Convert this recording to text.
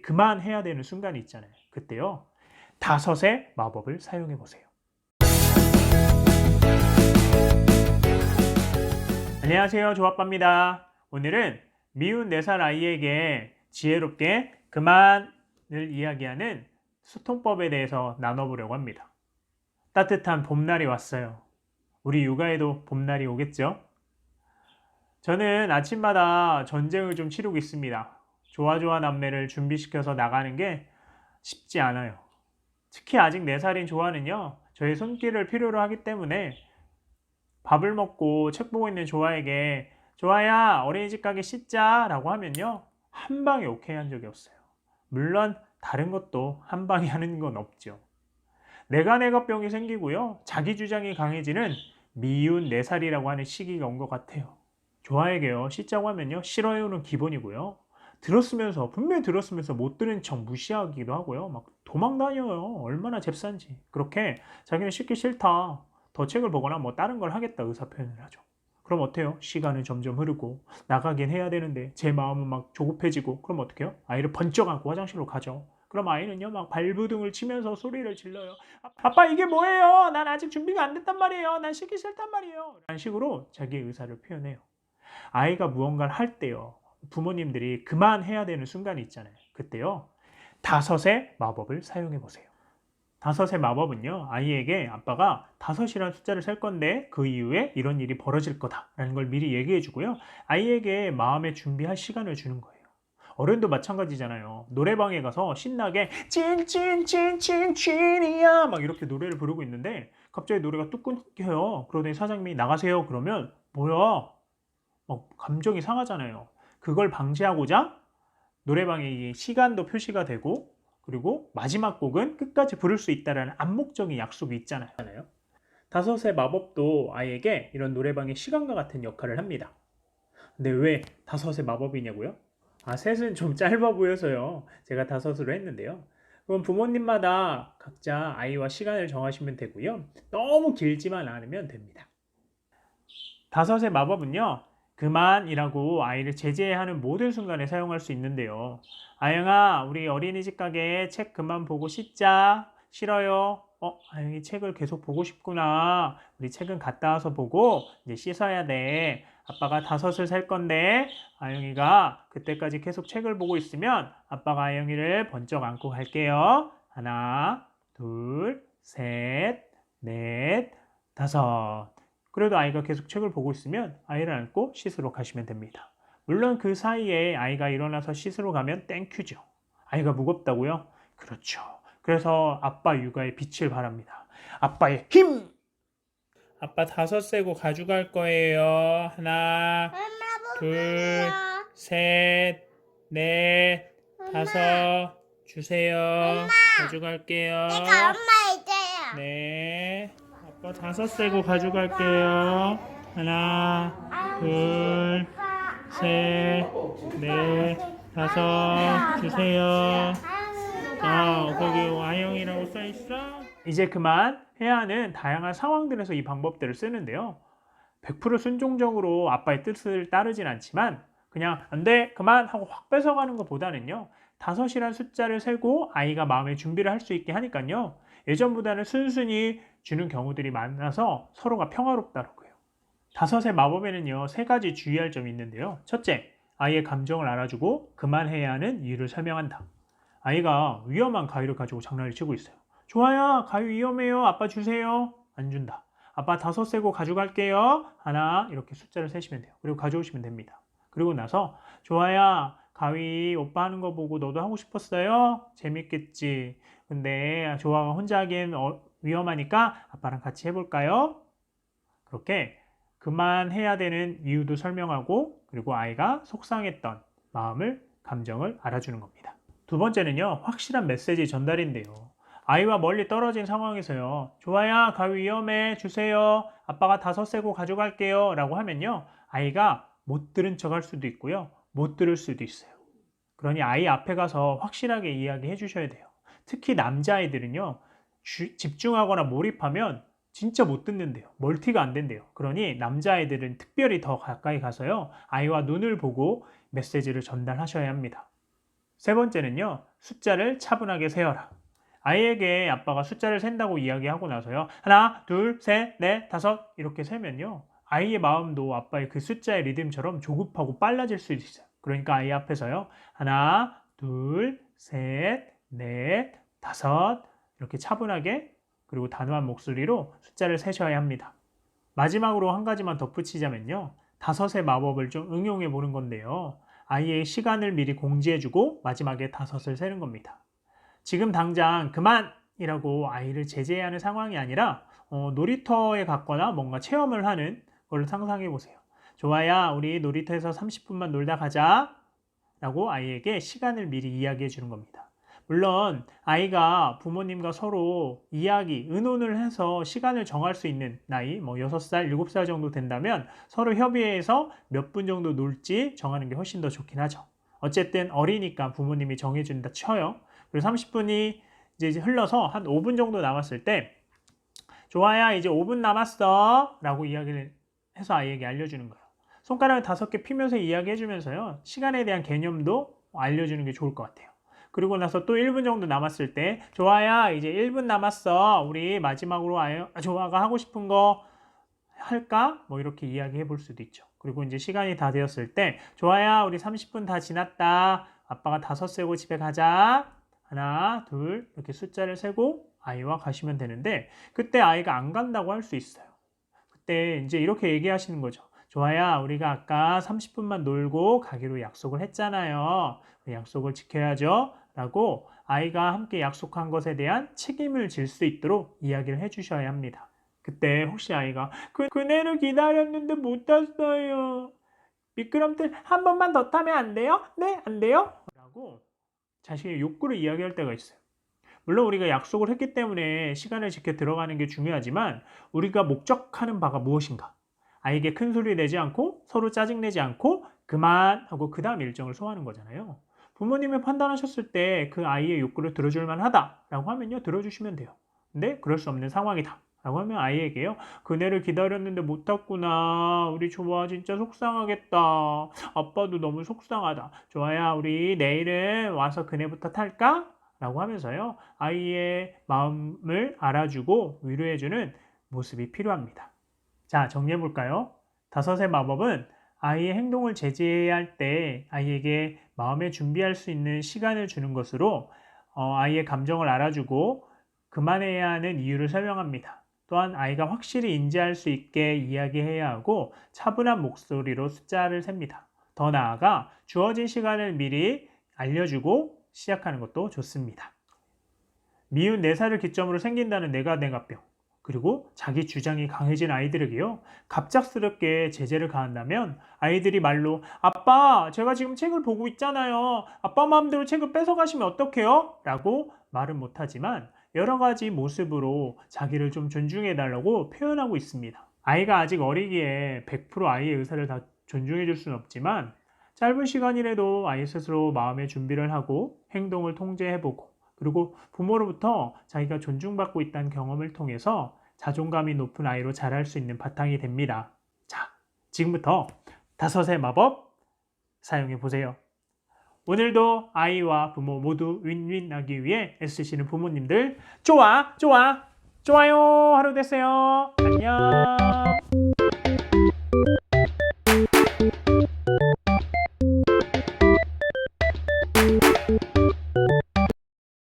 그만해야 되는 순간이 있잖아요. 그때요, 다섯의 마법을 사용해 보세요. 안녕하세요, 조아빠입니다. 오늘은 미운 4살 아이에게 지혜롭게 그만을 이야기하는 소통법에 대해서 나눠보려고 합니다. 따뜻한 봄날이 왔어요. 우리 육아에도 봄날이 오겠죠? 저는 아침마다 전쟁을 좀 치르고 있습니다. 조아조아 남매를 준비시켜서 나가는 게 쉽지 않아요. 특히 아직 4살인 조아는요, 저의 손길을 필요로 하기 때문에 밥을 먹고 책 보고 있는 조아에게 조아야 어린이집 가기 씻자 라고 하면요, 한 방에 오케이 한 적이 없어요. 물론 다른 것도 한 방에 하는 건 없죠. 내가내가병이 생기고요, 자기 주장이 강해지는 미운 4살이라고 하는 시기가 온 것 같아요. 조아에게요, 씻자고 하면요, 싫어요는 기본이고요, 분명히 들었으면서 못 들은 척 무시하기도 하고요, 막 도망 다녀요. 얼마나 잽싼지. 그렇게 자기는 씻기 싫다, 더 책을 보거나 뭐 다른 걸 하겠다 의사 표현을 하죠. 그럼 어때요? 시간은 점점 흐르고 나가긴 해야 되는데 제 마음은 막 조급해지고, 그럼 어떡해요? 아이를 번쩍 안고 화장실로 가죠. 그럼 아이는요, 막 발부둥을 치면서 소리를 질러요. 아빠 이게 뭐예요? 난 아직 준비가 안 됐단 말이에요. 난 씻기 싫단 말이에요. 이런 식으로 자기의 의사를 표현해요. 아이가 무언가를 할 때요, 부모님들이 그만해야 되는 순간이 있잖아요. 그때요, 다섯의 마법을 사용해 보세요. 다섯의 마법은요, 아이에게 아빠가 5이라는 숫자를 셀 건데 그 이후에 이런 일이 벌어질 거다라는 걸 미리 얘기해 주고요, 아이에게 마음의 준비할 시간을 주는 거예요. 어른도 마찬가지잖아요. 노래방에 가서 신나게 찐찐찐찐찐이야 막 이렇게 노래를 부르고 있는데 갑자기 노래가 뚝 끊겨요. 그러더니 사장님이 나가세요 그러면 뭐야, 감정이 상하잖아요. 그걸 방지하고자 노래방에 시간도 표시가 되고, 그리고 마지막 곡은 끝까지 부를 수 있다는 암묵적인 약속이 있잖아요. 다섯의 마법도 아이에게 이런 노래방의 시간과 같은 역할을 합니다. 근데 왜 다섯의 마법이냐고요? 셋은 좀 짧아 보여서요, 제가 다섯으로 했는데요. 그럼 부모님마다 각자 아이와 시간을 정하시면 되고요, 너무 길지만 않으면 됩니다. 다섯의 마법은요, 그만이라고 아이를 제재하는 모든 순간에 사용할 수 있는데요. 아영아, 우리 어린이집 가게 책 그만 보고 씻자. 싫어요. 아영이 책을 계속 보고 싶구나. 우리 책은 갔다 와서 보고 이제 씻어야 돼. 아빠가 5을 셀 건데 아영이가 그때까지 계속 책을 보고 있으면 아빠가 아영이를 번쩍 안고 갈게요. 하나, 둘, 셋, 넷, 5. 그래도 아이가 계속 책을 보고 있으면 아이를 안고 씻으러 가시면 됩니다. 물론 그 사이에 아이가 일어나서 씻으러 가면 땡큐죠. 아이가 무겁다고요? 그렇죠. 그래서 아빠 육아의 빛을 바랍니다. 아빠의 힘! 아빠 5 세고 가져갈 거예요. 하나, 둘, 셋, 넷, 5 주세요. 가져갈게요. 내가 엄마 있어요. 네. 아빠 5 세고 가져갈게요. 하나, 둘, 셋, 넷, 5 주세요. 거기 아영이라고 써있어? 이제 그만 해야 하는 다양한 상황들에서 이 방법들을 쓰는데요, 100% 순종적으로 아빠의 뜻을 따르진 않지만 그냥 안돼 그만 하고 확 뺏어가는 것보다는요, 5이란 숫자를 세고 아이가 마음의 준비를 할 수 있게 하니까요, 예전보다는 순순히 주는 경우들이 많아서 서로가 평화롭더라고요. 5의 마법에는요, 3가지 주의할 점이 있는데요. 첫째, 아이의 감정을 알아주고 그만해야 하는 이유를 설명한다. 아이가 위험한 가위를 가지고 장난을 치고 있어요. 좋아요, 가위 위험해요. 아빠 주세요. 안 준다. 아빠 5 세고 가져갈게요. 하나, 이렇게 숫자를 세시면 돼요. 그리고 가져오시면 됩니다. 그리고 나서 좋아요, 가위 오빠 하는 거 보고 너도 하고 싶었어요? 재밌겠지. 근데 조아가 혼자 하기엔 위험하니까 아빠랑 같이 해볼까요? 그렇게 그만해야 되는 이유도 설명하고, 그리고 아이가 속상했던 감정을 알아주는 겁니다. 두 번째는요, 확실한 메시지 전달인데요. 아이와 멀리 떨어진 상황에서요, 좋아요, 가위 위험해, 주세요. 아빠가 5 세고 가져갈게요. 라고 하면요, 아이가 못 들은 척 할 수도 있고요, 못 들을 수도 있어요. 그러니 아이 앞에 가서 확실하게 이야기해 주셔야 돼요. 특히 남자아이들은요, 집중하거나 몰입하면 진짜 못 듣는데요. 멀티가 안 된대요. 그러니 남자아이들은 특별히 더 가까이 가서요, 아이와 눈을 보고 메시지를 전달하셔야 합니다. 세 번째는요. 숫자를 차분하게 세어라. 아이에게 아빠가 숫자를 센다고 이야기하고 나서요. 하나, 둘, 셋, 넷, 다섯 이렇게 세면요. 아이의 마음도 아빠의 그 숫자의 리듬처럼 조급하고 빨라질 수 있어요. 그러니까 아이 앞에서요. 하나, 둘, 셋, 넷, 다섯 이렇게 차분하게 그리고 단호한 목소리로 숫자를 세셔야 합니다. 마지막으로 한 가지만 덧붙이자면요. 다섯의 마법을 좀 응용해 보는 건데요. 아이의 시간을 미리 공지해주고 마지막에 다섯을 세는 겁니다. 지금 당장 그만이라고 아이를 제재해야 하는 상황이 아니라 놀이터에 갔거나 뭔가 체험을 하는 걸 상상해 보세요. 좋아야 우리 놀이터에서 30분만 놀다 가자 라고 아이에게 시간을 미리 이야기해 주는 겁니다. 물론 아이가 부모님과 서로 이야기, 의논을 해서 시간을 정할 수 있는 나이, 뭐 6살, 7살 정도 된다면 서로 협의해서 몇 분 정도 놀지 정하는 게 훨씬 더 좋긴 하죠. 어쨌든 어리니까 부모님이 정해준다 쳐요. 그리고 30분이 이제 흘러서 한 5분 정도 남았을 때 좋아야 이제 5분 남았어 라고 이야기를 해서 아이에게 알려주는 거예요. 손가락을 5개 피면서 이야기해주면서요. 시간에 대한 개념도 알려주는 게 좋을 것 같아요. 그리고 나서 또 1분 정도 남았을 때 좋아야 이제 1분 남았어. 우리 마지막으로 조아가 하고 싶은 거 할까? 뭐 이렇게 이야기해 볼 수도 있죠. 그리고 이제 시간이 다 되었을 때 좋아야 우리 30분 다 지났다. 아빠가 5 세고 집에 가자. 하나, 둘 이렇게 숫자를 세고 아이와 가시면 되는데 그때 아이가 안 간다고 할 수 있어요. 그때 이제 이렇게 얘기하시는 거죠. 좋아야 우리가 아까 30분만 놀고 가기로 약속을 했잖아요. 그 약속을 지켜야죠. 라고 아이가 함께 약속한 것에 대한 책임을 질 수 있도록 이야기를 해주셔야 합니다. 그때 혹시 아이가 그네를 기다렸는데 못 탔어요. 미끄럼틀 한 번만 더 타면 안 돼요? 네, 안 돼요? 라고 자신의 욕구를 이야기할 때가 있어요. 물론 우리가 약속을 했기 때문에 시간을 지켜 들어가는 게 중요하지만 우리가 목적하는 바가 무엇인가? 아이에게 큰 소리 내지 않고 서로 짜증내지 않고 그만하고 그 다음 일정을 소화하는 거잖아요. 부모님이 판단하셨을 때 그 아이의 욕구를 들어줄 만하다라고 하면요. 들어주시면 돼요. 근데 그럴 수 없는 상황이다. 라고 하면 아이에게요. 그네를 기다렸는데 못 탔구나. 우리 조아 진짜 속상하겠다. 아빠도 너무 속상하다. 조아야 우리 내일은 와서 그네부터 탈까? 라고 하면서요. 아이의 마음을 알아주고 위로해주는 모습이 필요합니다. 자, 정리해볼까요? 다섯의 마법은 아이의 행동을 제재해야 할 때 아이에게 마음에 준비할 수 있는 시간을 주는 것으로 아이의 감정을 알아주고 그만해야 하는 이유를 설명합니다. 또한 아이가 확실히 인지할 수 있게 이야기해야 하고 차분한 목소리로 숫자를 셉니다. 더 나아가 주어진 시간을 미리 알려주고 시작하는 것도 좋습니다. 미운 4살을 기점으로 생긴다는 내가내가병 그리고 자기 주장이 강해진 아이들에게요. 갑작스럽게 제재를 가한다면 아이들이 말로 아빠 제가 지금 책을 보고 있잖아요. 아빠 마음대로 책을 뺏어가시면 어떡해요? 라고 말은 못하지만 여러 가지 모습으로 자기를 좀 존중해달라고 표현하고 있습니다. 아이가 아직 어리기에 100% 아이의 의사를 다 존중해 줄 수는 없지만 짧은 시간이라도 아이 스스로 마음의 준비를 하고 행동을 통제해보고 그리고 부모로부터 자기가 존중받고 있다는 경험을 통해서 자존감이 높은 아이로 자랄 수 있는 바탕이 됩니다. 자, 지금부터 다섯의 마법 사용해 보세요. 오늘도 아이와 부모 모두 윈윈하기 위해 애쓰시는 부모님들 좋아요 하루 되세요. 안녕.